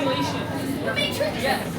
simulation. The Matrix. Yes.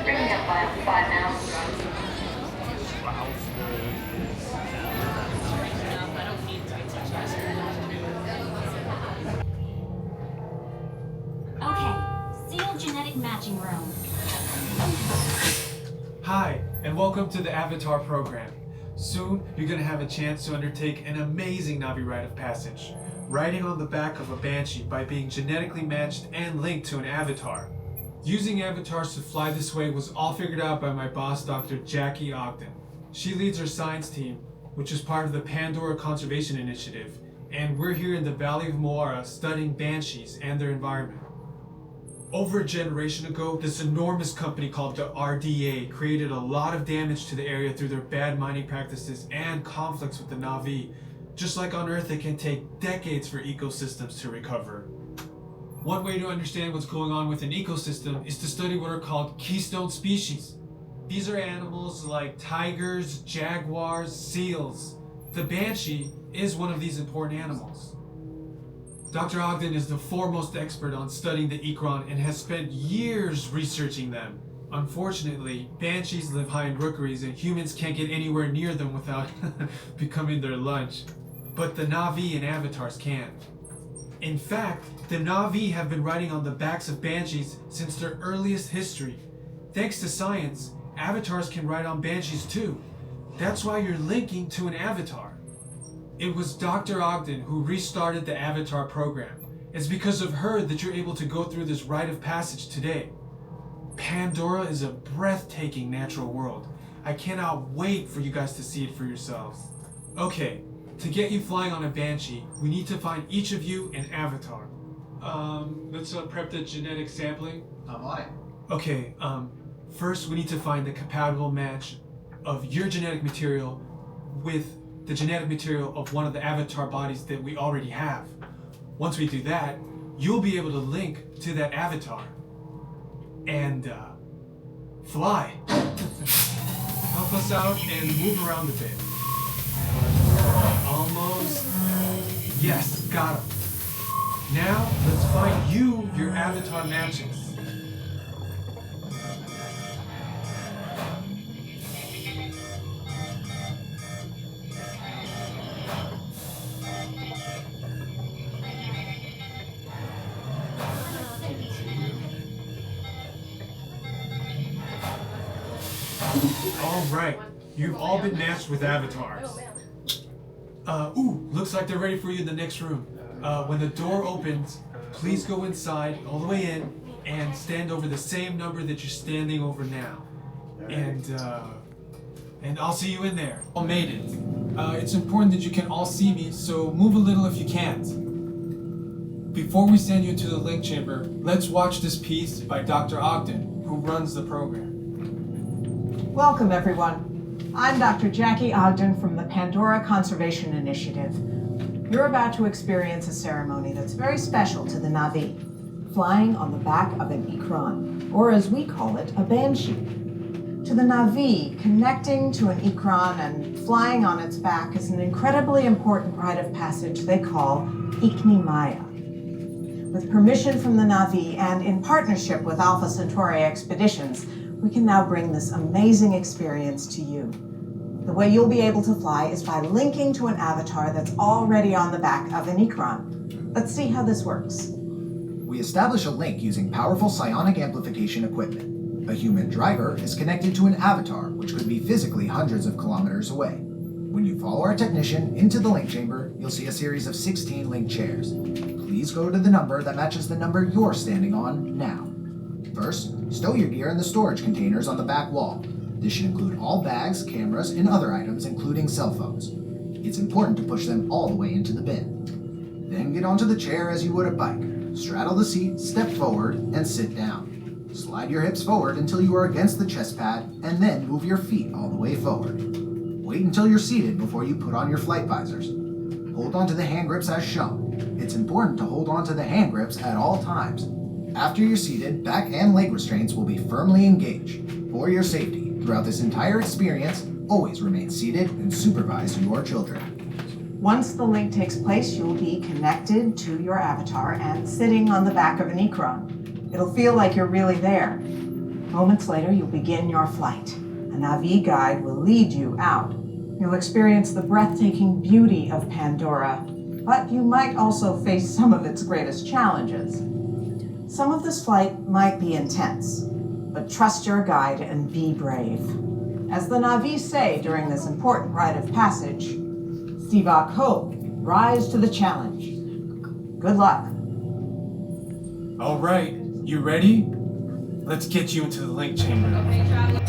Bringing up 5 now. Okay, sealed genetic matching room. Hi, and welcome to the Avatar program. Soon, you're going to have a chance to undertake an amazing Navi rite of passage, riding on the back of a Banshee by being genetically matched and linked to an avatar. Using avatars to fly this way was all figured out by my boss, Dr. Jackie Ogden. She leads our science team, which is part of the Pandora Conservation Initiative, and we're here in the Valley of Moara studying banshees and their environment. Over a generation ago, this enormous company called the RDA created a lot of damage to the area through their bad mining practices and conflicts with the Navi. Just like on Earth, it can take decades for ecosystems to recover. One way to understand what's going on with an ecosystem is to study what are called keystone species. These are animals like tigers, jaguars, seals. The banshee is one of these important animals. Dr. Ogden is the foremost expert on studying the Ikran and has spent years researching them. Unfortunately, banshees live high in rookeries and humans can't get anywhere near them without becoming their lunch. But the Navi and avatars can. In fact, the Navi have been riding on the backs of banshees since their earliest history. Thanks to science, avatars can ride on banshees too. That's why you're linking to an avatar. It was Dr. Ogden who restarted the Avatar program. It's because of her that you're able to go through this rite of passage today. Pandora is a breathtaking natural world. I cannot wait for you guys to see it for yourselves. Okay, to get you flying on a Banshee, we need to find each of you an avatar. Let's prep the genetic sampling. I'm on it. Okay, first we need to find the compatible match of your genetic material with the genetic material of one of the avatar bodies that we already have. Once we do that, you'll be able to link to that avatar and fly. Help us out and move around a bit. Almost. Yes, got him. Now, let's find you your avatar matches. Alright, you've all been matched with avatars. Looks like they're ready for you in the next room. When the door opens, please go inside, all the way in, and stand over the same number that you're standing over now. And I'll see you in there. All made it. It's important that you can all see me, so move a little if you can't. Before we send you to the link chamber, let's watch this piece by Dr. Ogden, who runs the program. Welcome, everyone. I'm Dr. Jackie Ogden from the Pandora Conservation Initiative. You're about to experience a ceremony that's very special to the Navi, flying on the back of an Ikran, or as we call it, a Banshee. To the Navi, connecting to an Ikran and flying on its back is an incredibly important rite of passage they call Ikni Maya. With permission from the Navi and in partnership with Alpha Centauri Expeditions, we can now bring this amazing experience to you. The way you'll be able to fly is by linking to an avatar that's already on the back of an Ikran. Let's see how this works. We establish a link using powerful psionic amplification equipment. A human driver is connected to an avatar, which could be physically hundreds of kilometers away. When you follow our technician into the link chamber, you'll see a series of 16 link chairs. Please go to the number that matches the number you're standing on now. First, stow your gear in the storage containers on the back wall. This should include all bags, cameras, and other items, including cell phones. It's important to push them all the way into the bin. Then get onto the chair as you would a bike. Straddle the seat, step forward, and sit down. Slide your hips forward until you are against the chest pad, and then move your feet all the way forward. Wait until you're seated before you put on your flight visors. Hold onto the hand grips as shown. It's important to hold onto the hand grips at all times. After you're seated, back and leg restraints will be firmly engaged. For your safety, throughout this entire experience, always remain seated and supervise your children. Once the link takes place, you'll be connected to your avatar and sitting on the back of an Ikron. It'll feel like you're really there. Moments later, you'll begin your flight. A Navi guide will lead you out. You'll experience the breathtaking beauty of Pandora, but you might also face some of its greatest challenges. Some of this flight might be intense, but trust your guide and be brave. As the Navi say during this important rite of passage, Stivak Ho, rise to the challenge. Good luck. All right, you ready? Let's get you into the link chamber. Okay, traveler.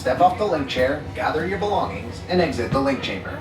Step off the link chair, gather your belongings, and exit the link chamber.